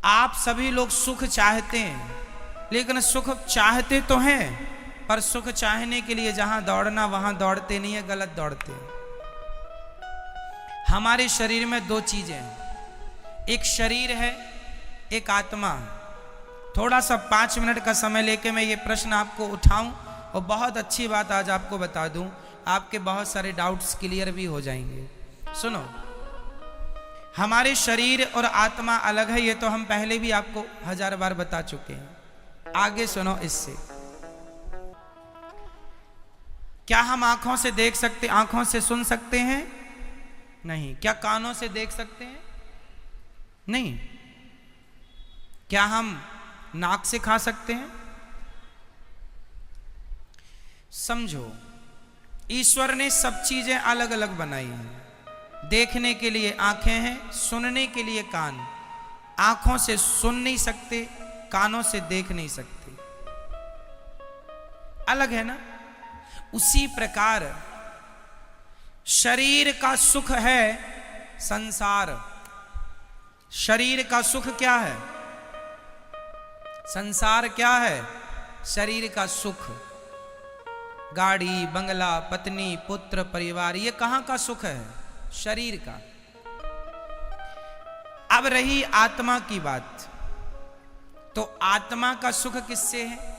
आप सभी लोग सुख चाहते हैं, लेकिन सुख चाहते तो हैं, पर सुख चाहने के लिए जहां दौड़ना वहां दौड़ते नहीं है, गलत दौड़ते हैं। हमारे शरीर में दो चीजें हैं, एक शरीर है, एक आत्मा है। थोड़ा सा 5 मिनट का समय लेके मैं ये प्रश्न आपको उठाऊं और बहुत अच्छी बात आज आपको बता दूं, आपके बहुत सारे डाउट्स क्लियर भी हो जाएंगे। सुनो, हमारे शरीर और आत्मा अलग है, ये तो हम पहले भी आपको 1000 बार बता चुके हैं। आगे सुनो इससे। क्या हम आंखों से देख सकते, आंखों से सुन सकते हैं? नहीं। क्या कानों से देख सकते हैं? नहीं। क्या हम नाक से खा सकते हैं? समझो, ईश्वर ने सब चीजें अलग अलग बनाई हैं। देखने के लिए आंखें हैं, सुनने के लिए कान। आंखों से सुन नहीं सकते, कानों से देख नहीं सकते, अलग है ना। उसी प्रकार शरीर का सुख है संसार। शरीर का सुख क्या है? संसार क्या है? शरीर का सुख। गाड़ी, बंगला, पत्नी, पुत्र, परिवार, ये कहां का सुख है? शरीर का। अब रही आत्मा की बात, तो आत्मा का सुख किससे है?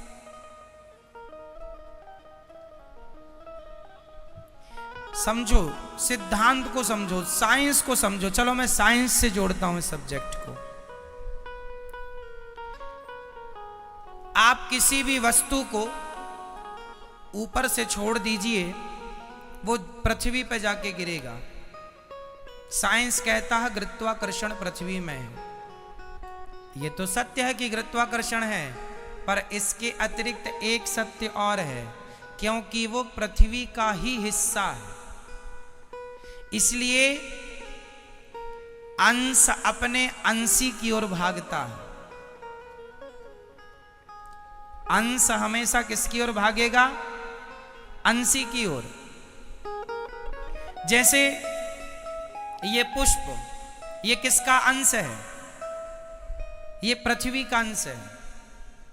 समझो, सिद्धांत को समझो, साइंस को समझो। चलो मैं साइंस से जोड़ता हूं इस सब्जेक्ट को। आप किसी भी वस्तु को ऊपर से छोड़ दीजिए, वो पृथ्वी पर जाके गिरेगा। साइंस कहता है गुरुत्वाकर्षण पृथ्वी में है। ये तो सत्य है कि गुरुत्वाकर्षण है, पर इसके अतिरिक्त एक सत्य और है, क्योंकि वो पृथ्वी का ही हिस्सा है। इसलिए अंश अपने अंशी की ओर भागता है। अंश हमेशा किसकी ओर भागेगा? अंशी की ओर। जैसे ये पुष्प, ये किसका अंश है? ये पृथ्वी का अंश है,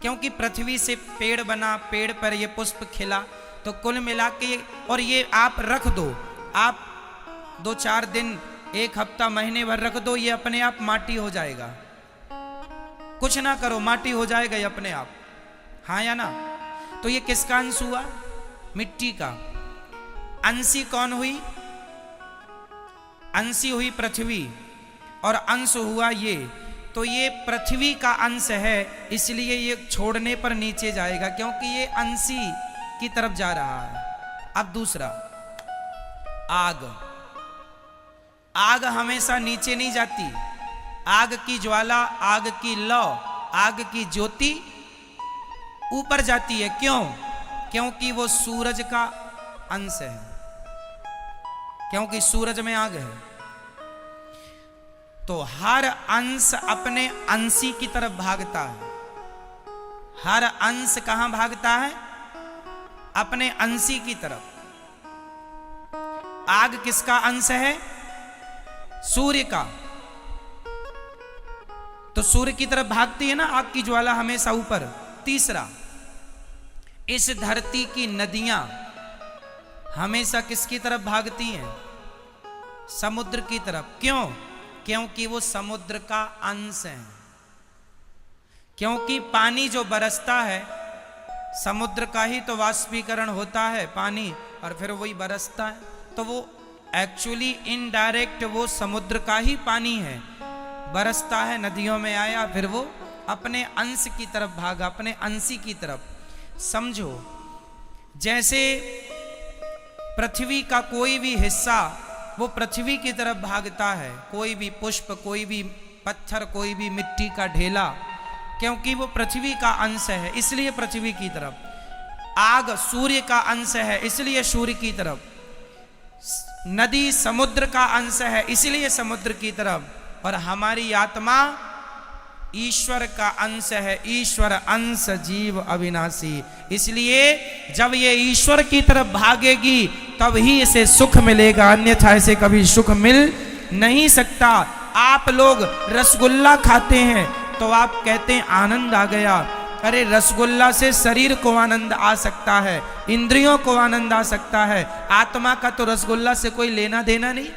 क्योंकि पृथ्वी से पेड़ बना, पेड़ पर ये पुष्प खिला। तो कुल मिला के, और ये आप रख दो, आप 2-4 दिन, 1 हफ्ता, महीने भर रख दो, ये अपने आप माटी हो जाएगा। कुछ ना करो, माटी हो जाएगा ये अपने आप। हाँ या ना? तो ये किसका अंश हुआ? मिट्टी का। अंशी कौन हुई? अंशी हुई पृथ्वी, और अंश हुआ ये। तो ये पृथ्वी का अंश है, इसलिए ये छोड़ने पर नीचे जाएगा, क्योंकि ये अंशी की तरफ जा रहा है। अब दूसरा, आग। आग हमेशा नीचे नहीं जाती। आग की ज्वाला, आग की लौ, आग की ज्योति ऊपर जाती है। क्यों? क्योंकि वो सूरज का अंश है, क्योंकि सूरज में आग है। तो हर अंश अपने अंशी की तरफ भागता है। हर अंश कहां भागता है? अपने अंशी की तरफ। आग किसका अंश है? सूर्य का। तो सूर्य की तरफ भागती है ना आग की ज्वाला हमेशा ऊपर। तीसरा, इस धरती की नदियां हमेशा किसकी तरफ भागती हैं? समुद्र की तरफ। क्यों? क्योंकि वो समुद्र का अंश है। क्योंकि पानी जो बरसता है, समुद्र का ही तो वाष्पीकरण होता है पानी, और फिर वही बरसता है। तो वो एक्चुअली इनडायरेक्ट वो समुद्र का ही पानी है, बरसता है, नदियों में आया, फिर वो अपने अंश की तरफ भागा, अपने अंशी की तरफ। समझो, जैसे पृथ्वी का कोई भी हिस्सा वो पृथ्वी की तरफ भागता है, कोई भी पुष्प, कोई भी पत्थर, कोई भी मिट्टी का ढेला, क्योंकि वो पृथ्वी का अंश है, इसलिए पृथ्वी की तरफ। आग सूर्य का अंश है, इसलिए सूर्य की तरफ। नदी समुद्र का अंश है, इसलिए समुद्र की तरफ। और हमारी आत्मा ईश्वर का अंश है। ईश्वर अंश जीव अविनाशी। इसलिए जब ये ईश्वर की तरफ भागेगी तब ही इसे सुख मिलेगा, अन्यथा इसे कभी सुख मिल नहीं सकता। आप लोग रसगुल्ला खाते हैं, तो आप कहते हैं आनंद आ गया। अरे रसगुल्ला से शरीर को आनंद आ सकता है, इंद्रियों को आनंद आ सकता है, आत्मा का तो रसगुल्ला से कोई लेना देना नहीं।